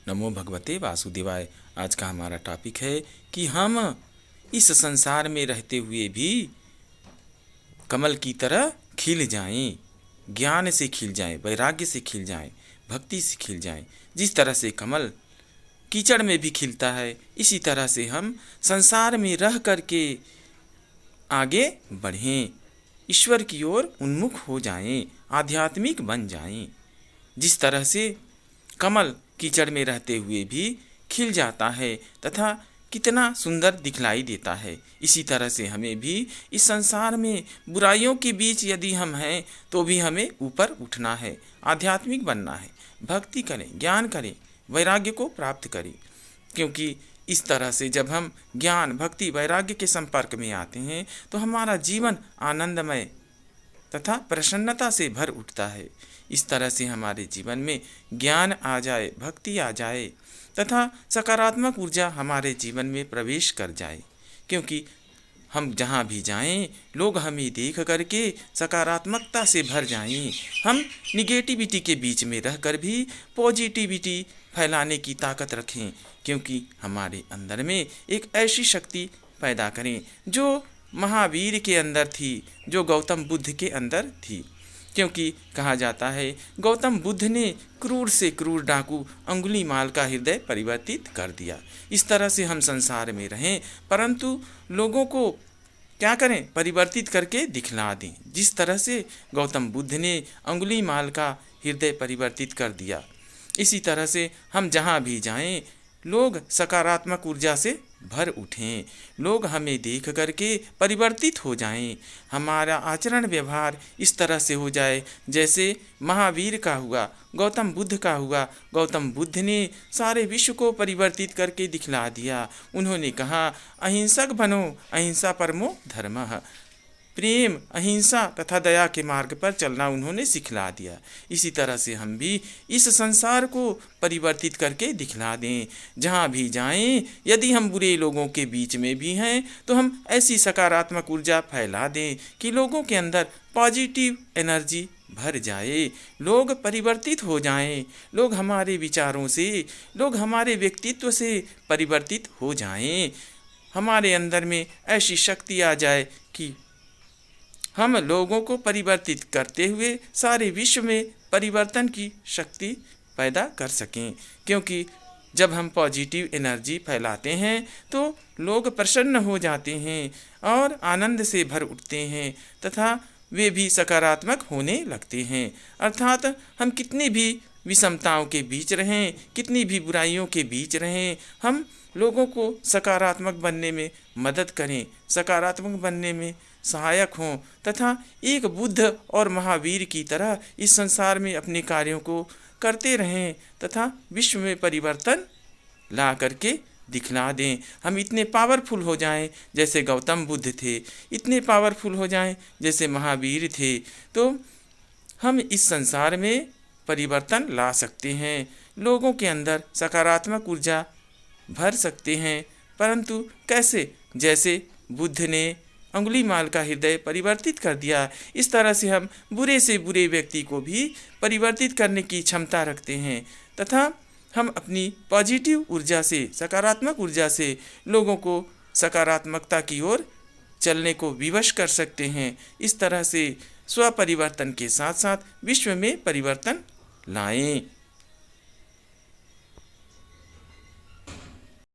नमो भगवते वासुदेवाय। आज का हमारा टॉपिक है कि हम इस संसार में रहते हुए भी कमल की तरह खिल जाएं, ज्ञान से खिल जाएं, वैराग्य से खिल जाएं, भक्ति से खिल जाएं। जिस तरह से कमल कीचड़ में भी खिलता है, इसी तरह से हम संसार में रह करके आगे बढ़ें, ईश्वर की ओर उन्मुख हो जाएं, आध्यात्मिक बन जाएं। जिस तरह से कमल कीचड़ में रहते हुए भी खिल जाता है तथा कितना सुंदर दिखलाई देता है, इसी तरह से हमें भी इस संसार में बुराइयों के बीच यदि हम हैं तो भी हमें ऊपर उठना है, आध्यात्मिक बनना है, भक्ति करें, ज्ञान करें, वैराग्य को प्राप्त करें। क्योंकि इस तरह से जब हम ज्ञान, भक्ति, वैराग्य के संपर्क में आते हैं तो हमारा जीवन आनंदमय तथा प्रसन्नता से भर उठता है। इस तरह से हमारे जीवन में ज्ञान आ जाए, भक्ति आ जाए तथा सकारात्मक ऊर्जा हमारे जीवन में प्रवेश कर जाए। क्योंकि हम जहाँ भी जाएं, लोग हमें देख करके सकारात्मकता से भर जाएं। हम निगेटिविटी के बीच में रहकर भी पॉजिटिविटी फैलाने की ताकत रखें, क्योंकि हमारे अंदर में एक ऐसी शक्ति पैदा करें जो महावीर के अंदर थी, जो गौतम बुद्ध के अंदर थी। क्योंकि कहा जाता है गौतम बुद्ध ने क्रूर से क्रूर डाकू अंगुलीमाल का हृदय परिवर्तित कर दिया। इस तरह से हम संसार में रहें, परंतु लोगों को क्या करें, परिवर्तित करके दिखला दें। जिस तरह से गौतम बुद्ध ने अंगुलीमाल का हृदय परिवर्तित कर दिया, इसी तरह से हम जहाँ भी जाएं लोग सकारात्मक ऊर्जा से भर उठें, लोग हमें देख करके परिवर्तित हो जाएं। हमारा आचरण व्यवहार इस तरह से हो जाए जैसे महावीर का हुआ, गौतम बुद्ध का हुआ। गौतम बुद्ध ने सारे विश्व को परिवर्तित करके दिखला दिया। उन्होंने कहा अहिंसक बनो, अहिंसा परमो धर्मः। प्रेम, अहिंसा तथा दया के मार्ग पर चलना उन्होंने सिखला दिया। इसी तरह से हम भी इस संसार को परिवर्तित करके दिखला दें। जहाँ भी जाएं, यदि हम बुरे लोगों के बीच में भी हैं तो हम ऐसी सकारात्मक ऊर्जा फैला दें कि लोगों के अंदर पॉजिटिव एनर्जी भर जाए, लोग परिवर्तित हो जाएं, लोग हमारे विचारों से, लोग हमारे व्यक्तित्व से परिवर्तित हो जाएं। हमारे अंदर में ऐसी शक्ति आ जाए कि हम लोगों को परिवर्तित करते हुए सारे विश्व में परिवर्तन की शक्ति पैदा कर सकें। क्योंकि जब हम पॉजिटिव एनर्जी फैलाते हैं तो लोग प्रसन्न हो जाते हैं और आनंद से भर उठते हैं तथा वे भी सकारात्मक होने लगते हैं। अर्थात हम कितनी भी विषमताओं के बीच रहें, कितनी भी बुराइयों के बीच रहें, हम लोगों को सकारात्मक बनने में मदद करें, सकारात्मक बनने में सहायक हों तथा एक बुद्ध और महावीर की तरह इस संसार में अपने कार्यों को करते रहें तथा विश्व में परिवर्तन ला करके दिखला दें। हम इतने पावरफुल हो जाएं जैसे गौतम बुद्ध थे, इतने पावरफुल हो जाएं जैसे महावीर थे, तो हम इस संसार में परिवर्तन ला सकते हैं, लोगों के अंदर सकारात्मक ऊर्जा भर सकते हैं। परंतु कैसे? जैसे बुद्ध ने अंगुलीमाल का हृदय परिवर्तित कर दिया, इस तरह से हम बुरे से बुरे व्यक्ति को भी परिवर्तित करने की क्षमता रखते हैं तथा हम अपनी पॉजिटिव ऊर्जा से, सकारात्मक ऊर्जा से लोगों को सकारात्मकता की ओर चलने को विवश कर सकते हैं। इस तरह से स्व परिवर्तन के साथ साथ विश्व में परिवर्तन लाएं।